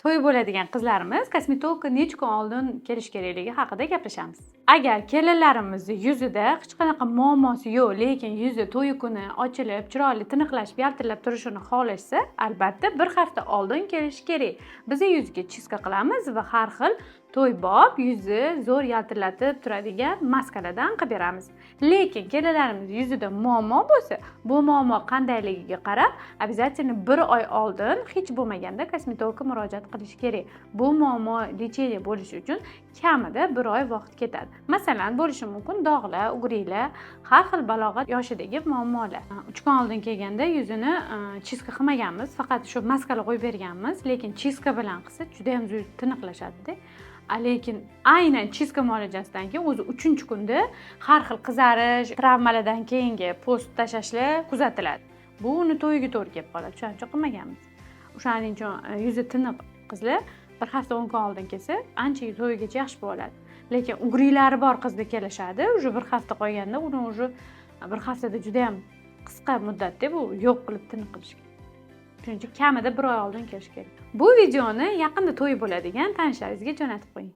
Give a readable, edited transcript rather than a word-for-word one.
To'y bo'ladigan qizlarimiz kosmetologga necha kun oldin kelish kerakligi haqida gaplashamiz. Agar kelinlarimizni yuzida hech qanaqa muammosi yo'q, lekin yuzi to'y kuni ochilib, chiroyli tiniqlashib, yaltirab turishini xohlashsa, albatta bir hafta oldin kelish kerak. Biz yuzga chiska qilamiz va har xil to'ybob yuzni zo'r yaltirlatib turadigan maskalardan qilib beramiz. Lekin kelinlarimiz yuzida muammo bo'lsa, bu muammo qandayligiga qarab, обязательно 1 oy oldin hech bo'lmaganda kosmetologga murojaat qilish kerak. Bu muammo lecheniya bo'lishi uchun kamida 1 oy vaqt ketadi. Masalan, bo'lishi mumkin dog'lar, ugrilar, har xil balog'at yoshidagi muammolar. 3 kun oldin kelganda yuzini chiska qilmaganmiz, faqat shu maskalar qo'yib berganmiz, lekin chiska bilan qilsa juda ham zo'r tiniqlashadi-da. Lekin aynan chiska muolajasidan keyin o'zi 3-kunda har xil qizarish, travmalardan keyingi post tashlashlar kuzatiladi. Bu uni to'yiga to'g'ri kelib qoladi. Shuning uchun qilmaganmiz. O'shaning uchun yuzi tiniq qizlar bir hafta 10 kun oldin kelsa, ancha to'yigacha yaxshi bo'ladi. Lekin ugrilari bor qizda kelishadi, uje bir hafta qolganda uni uje bir haftada juda ham qisqa muddatda bu yo'q qilib tiniq qilish kerak. Shuning uchun kamida 1 oy oldin kelish kerak. Bu videoni yaqinda to'y bo'ladigan tanishlaringizga jo'natib qo'ying.